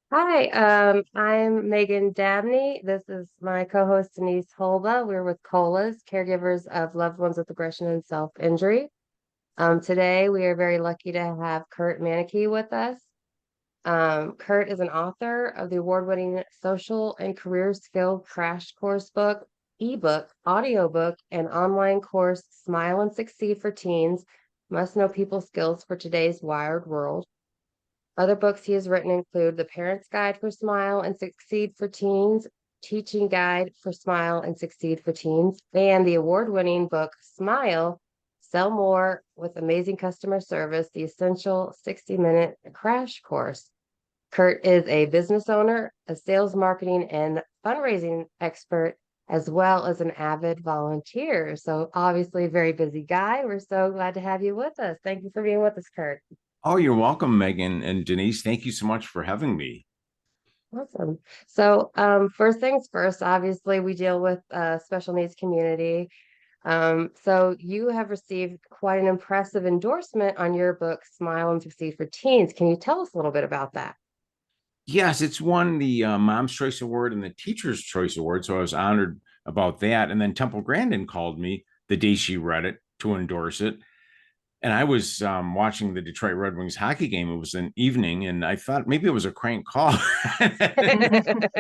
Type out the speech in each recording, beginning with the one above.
Hi, I'm Megan Dabney. This is my co-host Denise Holba. We're with COLAS, caregivers of loved ones with aggression and self-injury. Today we are very lucky to have Kirt Manecke with us. Kirt is an author of the award-winning social and career skill crash course book, ebook, audiobook, and online course Smile and Succeed for Teens, Must Know People Skills for Today's Wired World. Other books he has written include The Parent's Guide for Smile and Succeed for Teens, Teaching Guide for Smile and Succeed for Teens, and the award-winning book Smile, Sell More with Amazing Customer Service, the Essential 60-Minute Crash Course. Kirt is a business owner, a sales marketing and fundraising expert, as well as an avid volunteer. So obviously a very busy guy. We're so glad to have you with us. Thank you for being with us, Kirt. Oh, you're welcome, Megan and Denise. Thank you so much for having me. Awesome. So, first things first, obviously, we deal with special needs community. So you have received quite an impressive endorsement on your book, Smile and Succeed for Teens. Can you tell us a little bit about that? Yes, it's won the Mom's Choice Award and the Teacher's Choice Award. So I was honored about that. And then Temple Grandin called me the day she read it to endorse it. And I was watching the Detroit Red Wings hockey game. It was an evening, and I thought maybe it was a crank call.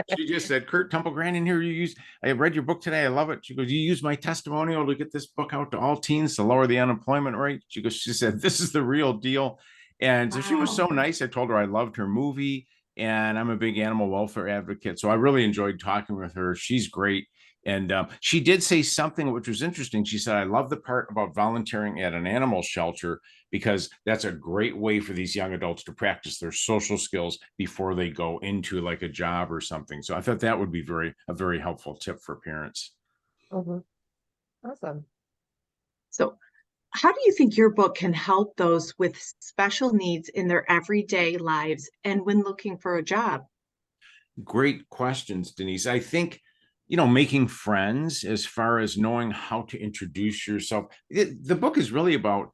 She just said, "Kirt, Temple Grandin here. I read your book today. I love it." She goes, "You use my testimonial to get this book out to all teens to lower the unemployment rate." She said, "This is the real deal." And so she was so Wow. nice. I told her I loved her movie, and I'm a big animal welfare advocate. So I really enjoyed talking with her. She's great. And she did say something which was interesting. She said, "I love the part about volunteering at an animal shelter because that's a great way for these young adults to practice their social skills before they go into like a job or something." So I thought that would be a very helpful tip for parents. Mhm. Awesome. So, how do you think your book can help those with special needs in their everyday lives and when looking for a job? Great questions, Denise. I think, making friends as far as knowing how to introduce yourself. The book is really about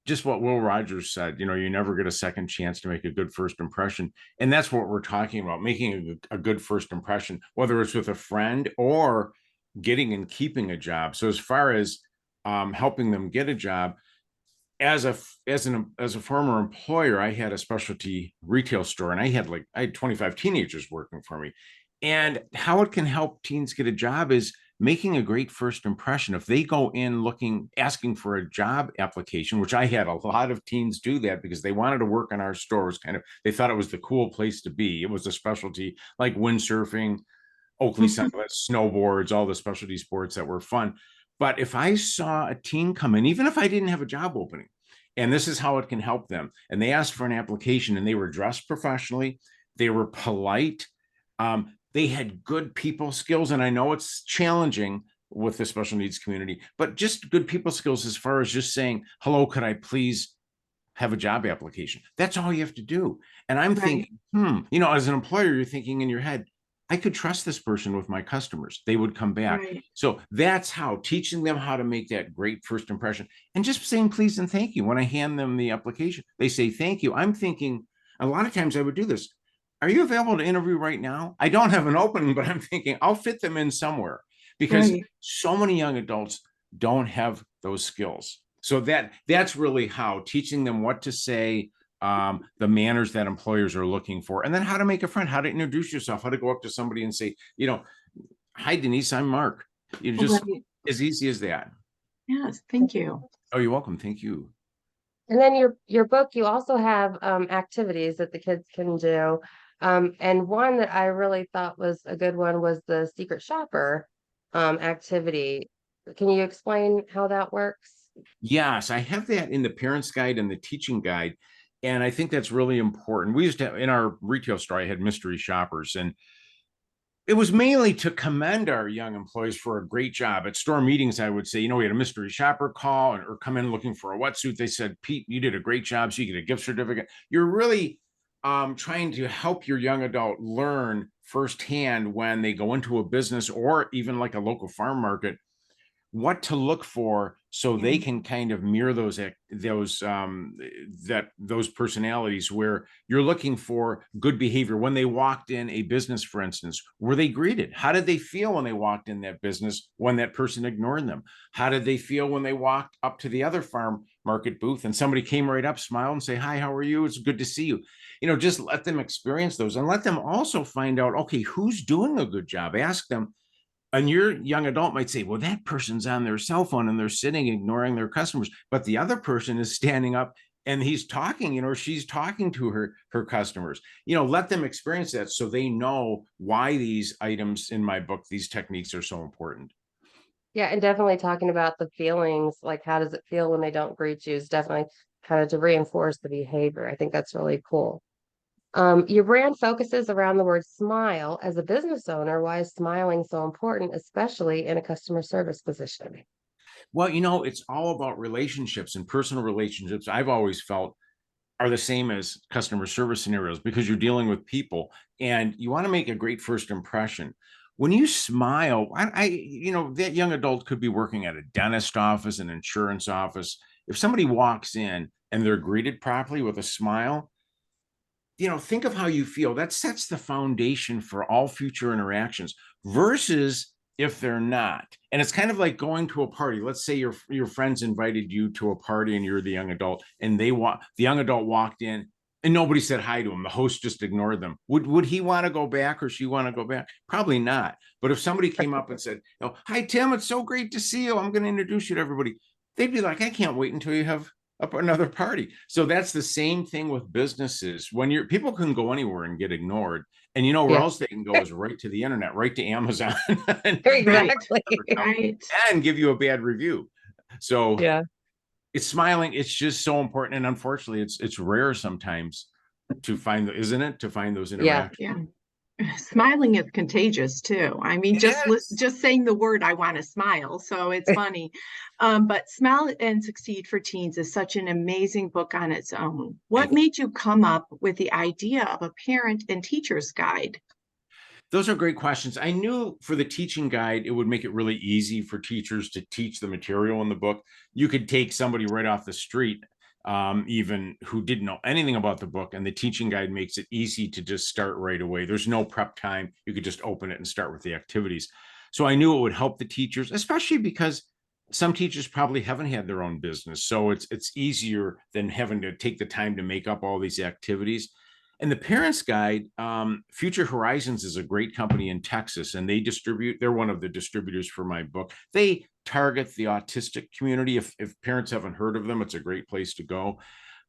just what Will Rogers said. You never get a second chance to make a good first impression. And that's what we're talking about, making a good first impression, whether it's with a friend or getting and keeping a job. So as far as helping them get a job, as a former employer, I had a specialty retail store, and I had 25 teenagers working for me. And how it can help teens get a job is making a great first impression. If they go in asking for a job application, which I had a lot of teens do that because they wanted to work in our stores, they thought it was the cool place to be. It was a specialty like windsurfing, Oakley sunglasses, snowboards, all the specialty sports that were fun. But if I saw a teen come in, even if I didn't have a job opening, and this is how it can help them, and they asked for an application and they were dressed professionally, they were polite, they had good people skills. And I know it's challenging with the special needs community, but just good people skills as far as just saying, "Hello, could I please have a job application?" That's all you have to do. And I'm Right, thinking, as an employer, you're thinking in your head, I could trust this person with my customers. They would come back. right. So that's how teaching them how to make that great first impression and just saying please and thank you. When I hand them the application, they say thank you. I'm thinking a lot of times I would do this. Are you available to interview right now? I don't have an opening, but I'm thinking I'll fit them in somewhere because Right. so many young adults don't have those skills. So that's really how teaching them what to say, the manners that employers are looking for, and then how to make a friend, how to introduce yourself, how to go up to somebody and say, "Hi, Denise, I'm Mark." Just Right. as easy as that. Yes, thank you. Oh, you're welcome. Thank you. And then your book, you also have activities that the kids can do. And one that I really thought was a good one was the secret shopper activity. Can you explain how that works? Yes, I have that in the parents guide and the teaching guide. And I think that's really important. We used to have in our retail store, I had mystery shoppers, and it was mainly to commend our young employees for a great job. At store meetings, I would say, we had a mystery shopper call or come in looking for a wetsuit. They said, "Pete, you did a great job." So you get a gift certificate. You're really trying to help your young adult learn firsthand when they go into a business or even like a local farm market what to look for so they can kind of mirror those personalities, where you're looking for good behavior. When they walked in a business, for instance, were they greeted? How did they feel when they walked in that business when that person ignored them? How did they feel when they walked up to the other farm market booth and somebody came right up, smiled, and say, "Hi, how are you? It's good to see you." Just let them experience those, and let them also find out, okay, who's doing a good job. Ask them. And your young adult might say, well, that person's on their cell phone and they're sitting ignoring their customers, but the other person is standing up and he's talking, or she's talking to her customers. Let them experience that, so they know why these items in my book, these techniques, are so important. Yeah, and definitely talking about the feelings, like how does it feel when they don't greet you, is definitely kind of to reinforce the behavior. I think that's really cool. Your brand focuses around the word smile. As a business owner, why is smiling so important, especially in a customer service position? Well, it's all about relationships, and personal relationships, I've always felt, are the same as customer service scenarios, because you're dealing with people and you want to make a great first impression. When you smile, that young adult could be working at a dentist office, an insurance office. If somebody walks in and they're greeted properly with a smile, think of how you feel. That sets the foundation for all future interactions, versus if they're not. And it's kind of like going to a party. Let's say your friends invited you to a party and you're the young adult, and the young adult walked in and nobody said hi to him. The host just ignored them. Would he want to go back, or she want to go back? Probably not. But if somebody came up and said, "Hi, Tim, it's so great to see you. I'm going to introduce you to everybody," they'd be like, "I can't wait until you have up another party." So that's the same thing with businesses. When people can go anywhere and get ignored, and where Yeah, else they can go is right to the internet, right to Amazon, and, Right, exactly. right. and give you a bad review. So Yeah. it's smiling. It's just so important, and unfortunately, it's rare sometimes to find, isn't it, to find those Yeah. interactions. Yeah. Smiling is contagious too. I mean, It is. just saying the word, I want to smile. So it's funny. But Smile and Succeed for Teens is such an amazing book on its own. What Thank you. made you come up with the idea of a parent and teacher's guide? Those are great questions. I knew for the teaching guide, it would make it really easy for teachers to teach the material in the book. You could take somebody right off the street, even who didn't know anything about the book, and the teaching guide makes it easy to just start right away. There's no prep time. You could just open it and start with the activities. So I knew it would help the teachers, especially because some teachers probably haven't had their own business. So it's easier than having to take the time to make up all these activities. And the Parents Guide, Future Horizons is a great company in Texas, and they're one of the distributors for my book. They target the autistic community. If parents haven't heard of them, it's a great place to go.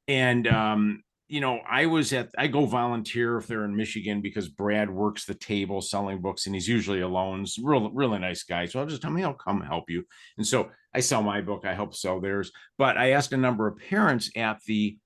And I go volunteer if they're in Michigan, because Brad works the table selling books, and he's usually alone. He's really nice guy. So I'll just tell me, I'll come help you. And so I sell my book, I help sell theirs. But I asked a number of parents at the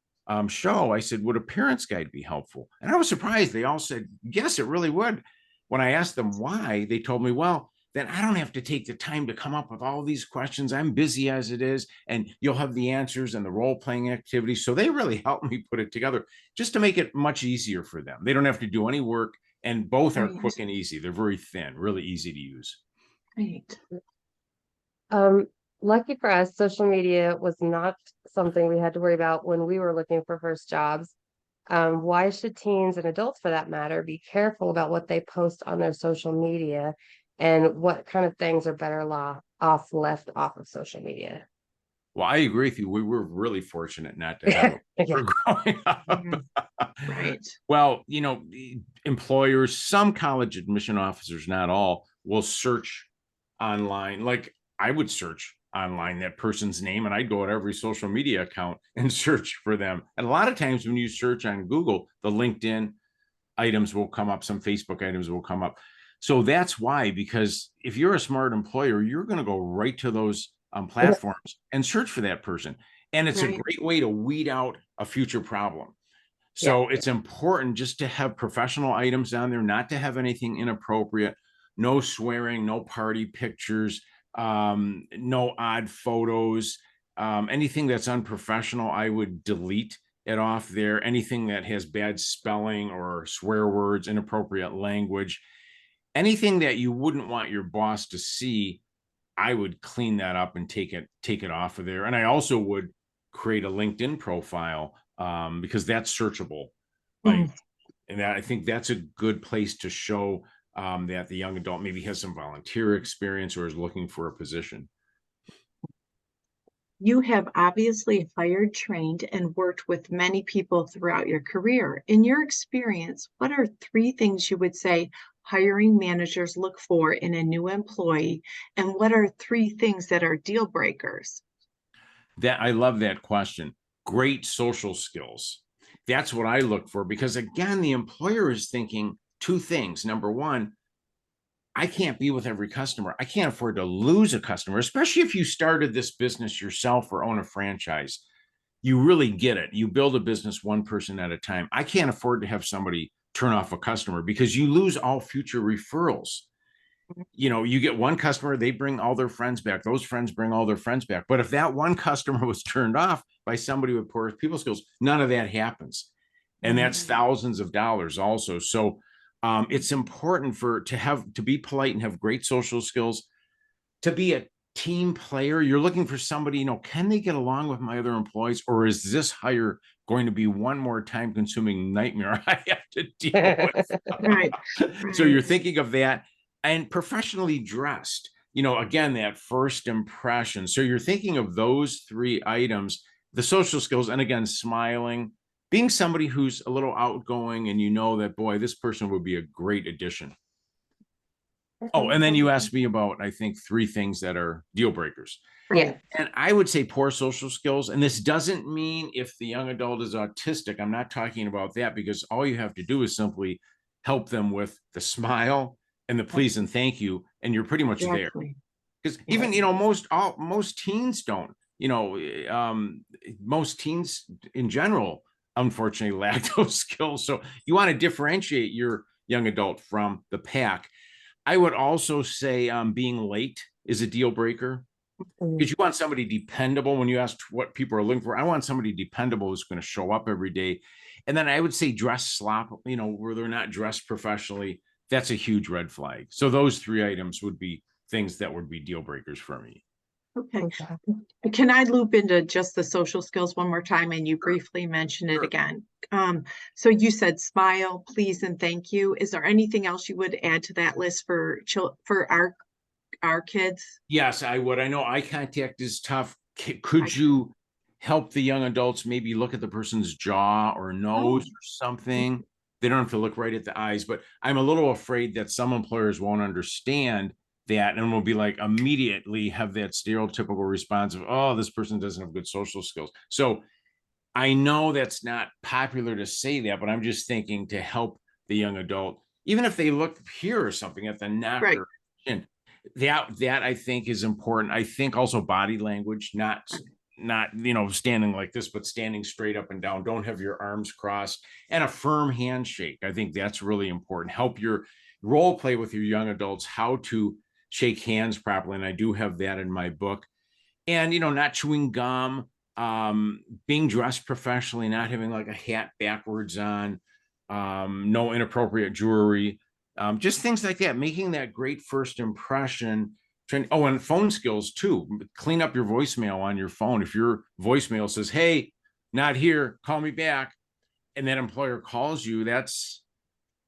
show. I said, would a parent's guide be helpful? And I was surprised. They all said, yes, it really would. When I asked them why, they told me, well, then I don't have to take the time to come up with all these questions. I'm busy as it is, and you'll have the answers and the role playing activities. So they really helped me put it together just to make it much easier for them. They don't have to do any work, and both are Right, quick and easy. They're very thin, really easy to use. right. Um, Lucky for us, social media was not something we had to worry about when we were looking for first jobs. Why should teens and adults, for that matter, be careful about what they post on their social media, and what kind of things are better left off of social media? Well, I agree with you. We were really fortunate not to have Yeah. it growing up. Mhm. Right. Well, employers, some college admission officers, not all, will search online. Like I would search online that person's name, and I'd go at every social media account and search for them. And a lot of times when you search on Google, the LinkedIn items will come up, some Facebook items will come up. So that's why, because if you're a smart employer, you're going to go right to those platforms and search for that person. And it's a Right. great way to weed out a future problem. Yeah. So it's important just to have professional items on there, not to have anything inappropriate, no swearing, no party pictures, no odd photos, anything that's unprofessional, I would delete it off there. Anything that has bad spelling or swear words, inappropriate language, anything that you wouldn't want your boss to see, I would clean that up and take it off of there. And I also would create a LinkedIn profile because that's searchable. Like, Mm. and that, I think that's a good place to show that the young adult maybe has some volunteer experience or is looking for a position. You have obviously hired, trained, and worked with many people throughout your career. In your experience, what are three things you would say hiring managers look for in a new employee? And what are three things that are deal breakers? That I love that question. Great social skills. That's what I look for because again, the employer is thinking two things. Number one, I can't be with every customer. I can't afford to lose a customer, especially if you started this business yourself or own a franchise. You really get it. You build a business one person at a time. I can't afford to have somebody turn off a customer because you lose all future referrals. You know, you get one customer, they bring all their friends back. Those friends bring all their friends back. But if that one customer was turned off by somebody with poor people skills, none of that happens. And that's thousands of dollars also. So it's important to be polite and have great social skills, to be a team player. You're looking for somebody, can they get along with my other employees, or is this hire going to be one more time consuming nightmare I have to deal with? Right, So you're right. thinking of that, and professionally dressed, again, that first impression. So you're thinking of those three items, the social skills, and again, smiling, being somebody who's a little outgoing, and that, boy, this person would be a great addition. Oh, and then you asked me about, I think, three things that are deal breakers. Yeah. And I would say poor social skills. And this doesn't mean if the young adult is autistic. I'm not talking about that, because all you have to do is simply help them with the smile and the please and thank you, and you're pretty much there. Exactly. Because Yeah. even most teens don't. Most teens in general, unfortunately, lack those skills. So you want to differentiate your young adult from the pack. I would also say being late is a deal breaker, because you want somebody dependable. When you ask what people are looking for, I want somebody dependable who's going to show up every day. And then I would say dress slop, where they're not dressed professionally. That's a huge red flag. So those three items would be things that would be deal breakers for me. Okay. Can I loop into just the social skills one more time? And you briefly mentioned it Sure. again. So you said smile, please, and thank you. Is there anything else you would add to that list for our kids? Yes, I would. I know eye contact is tough. Could you help the young adults maybe look at the person's jaw or nose or something? They don't have to look right at the eyes, but I'm a little afraid that some employers won't understand that and will be like immediately have that stereotypical response of, oh, this person doesn't have good social skills. So I know that's not popular to say that, but I'm just thinking to help the young adult, even if they look here or something at the neck Right. or chin, that I think is important. I think also body language, not standing like this, but standing straight up and down. Don't have your arms crossed, and a firm handshake. I think that's really important. Help your role play with your young adults how to shake hands properly, and I do have that in my book. And not chewing gum, being dressed professionally, not having like a hat backwards on, no inappropriate jewelry, just things like that, making that great first impression. Oh, and phone skills too. Clean up your voicemail on your phone. If your voicemail says, hey, not here, call me back, and that employer calls you, that's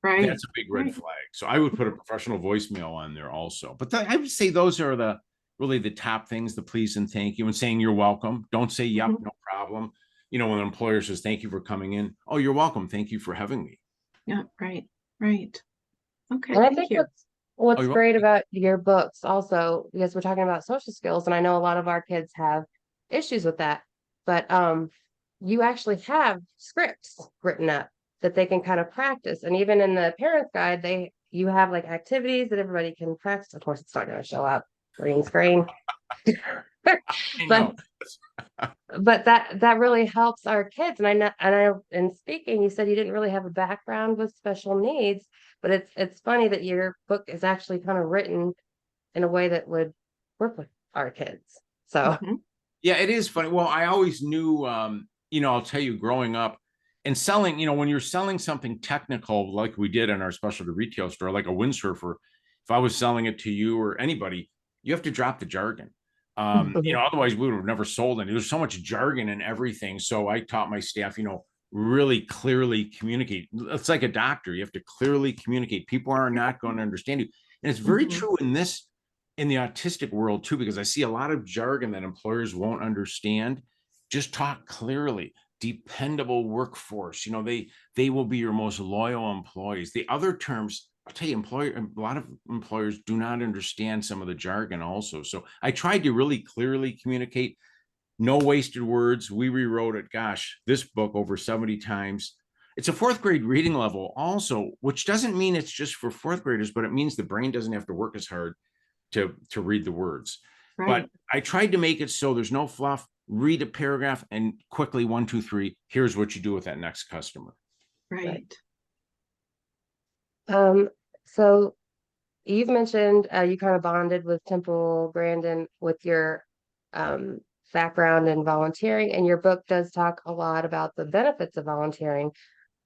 Right. a big red flag. So I would put a professional voicemail on there also. But I would say those are really the top things: the please and thank you, and saying you're welcome. Don't say yep, no problem. When an employer says thank you for coming in, oh, you're welcome, thank you for having me. Yeah, right. Right. Okay, And I thank think you. Oh, what's you're great welcome. about your books also, because we're talking about social skills, and I know a lot of our kids have issues with that, but you actually have scripts written up that they can kind of practice. And even in the parent guide, you have like activities that everybody can practice. Of course, it's not going to show up green screen. I but know. that really helps our kids. And I know, in speaking, you said you didn't really have a background with special needs, but it's funny that your book is actually kind of written in a way that would work with our kids. So Yeah, it is funny. Well, I always knew, I'll tell you, growing up and selling, when you're selling something technical, like we did in our specialty retail store, like a windsurfer, if I was selling it to you or anybody, you have to drop the jargon. Mhm. Otherwise we would have never sold any. There's so much jargon and everything. So I taught my staff, really clearly communicate. It's like a doctor. You have to clearly communicate. People are not going to understand you. And it's very Mhm. true in the autistic world too, because I see a lot of jargon that employers won't understand. Just talk clearly. Dependable workforce. They will be your most loyal employees. The other terms, I'll tell you, a lot of employers do not understand some of the jargon also. So I tried to really clearly communicate. No wasted words. We rewrote it. Gosh, this book over 70 times. It's a fourth grade reading level also, which doesn't mean it's just for fourth graders, but it means the brain doesn't have to work as hard to read the words. But Right, I tried to make it so there's no fluff. Read a paragraph and quickly, 1, 2, 3. Here's what you do with that next customer. Right. right. Um, so you've mentioned you kind of bonded with Temple Grandin with your um, background in volunteering, and your book does talk a lot about the benefits of volunteering.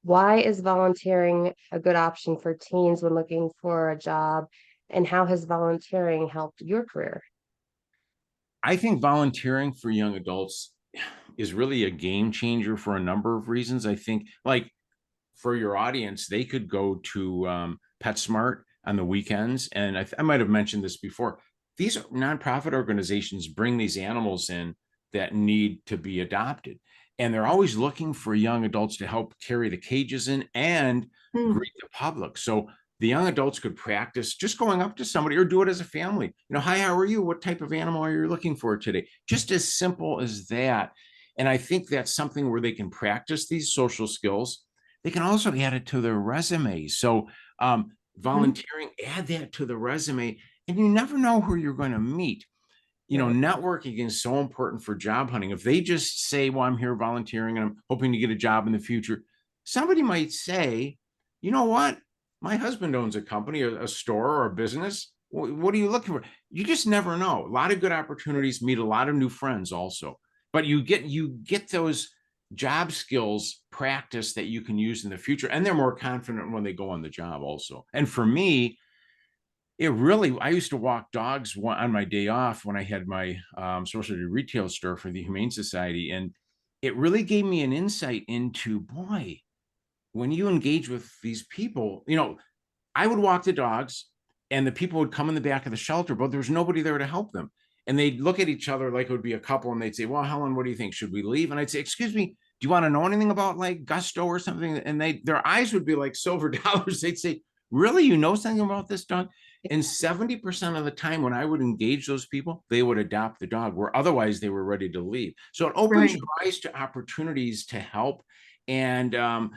Why is volunteering a good option for teens when looking for a job, and how has volunteering helped your career? I think volunteering for young adults is really a game changer for a number of reasons. I think, like, for your audience, they could go to PetSmart on the weekends. And I might have mentioned this before. These nonprofit organizations bring these animals in that need to be adopted. And they're always looking for young adults to help carry the cages in and Hmm. greet the public. So the young adults could practice just going up to somebody or do it as a family. Hi, how are you? What type of animal are you looking for today? Just as simple as that. And I think that's something where they can practice these social skills. They can also add it to their resume. So Hmm. volunteering, add that to the resume, and you never know who you're going to meet. Right. Networking is so important for job hunting. If they just say, well, I'm here volunteering and I'm hoping to get a job in the future, somebody might say, you know what? My husband owns a company, a store or a business. What are you looking for? You just never know. A lot of good opportunities, meet a lot of new friends also. But you get those job skills practice that you can use in the future. And they're more confident when they go on the job also. And for me, I used to walk dogs on my day off when I had my specialty retail store for the Humane Society. And it really gave me an insight into, boy, when you engage with these people, I would walk the dogs and the people would come in the back of the shelter, but there was nobody there to help them. And they'd look at each other like it would be a couple and they'd say, well, Helen, what do you think? Should we leave? And I'd say, excuse me, do you want to know anything about like Gusto or something? And their eyes would be like silver dollars. They'd say, really? You know something about this dog? And 70% of the time when I would engage those people, they would adopt the dog where otherwise they were ready to leave. So it opens your Right. eyes to opportunities to help. And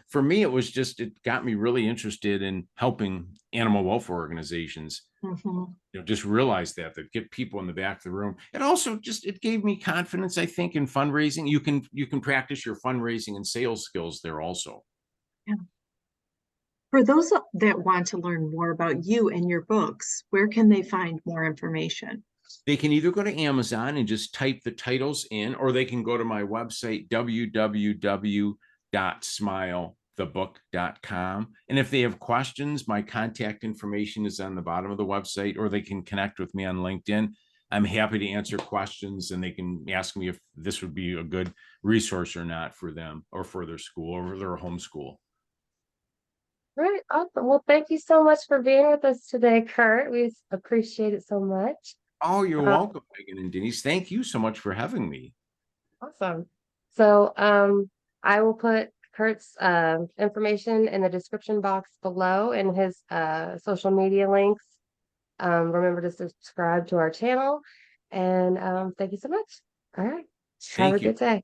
for me, it got me really interested in helping animal welfare organizations. Hmm. Just realize that get people in the back of the room. It also it gave me confidence, I think, in fundraising. You can practice your fundraising and sales skills there also. Yeah. For those that want to learn more about you and your books, where can they find more information? They can either go to Amazon and just type the titles in, or they can go to my website, www.smilethebook.com. And if they have questions, my contact information is on the bottom of the website, or they can connect with me on LinkedIn. I'm happy to answer questions, and they can ask me if this would be a good resource or not for them or for their school or their homeschool. Right. Awesome. Well, thank you so much for being with us today, Kurt. We appreciate it so much. Oh, you're Uh, welcome, Megan and Denise. Thank you so much for having me. awesome. So, I will put Kurt's information in the description box below and his social media links. Remember to subscribe to our channel, and thank you so much. All right. Have a Thank you. good day.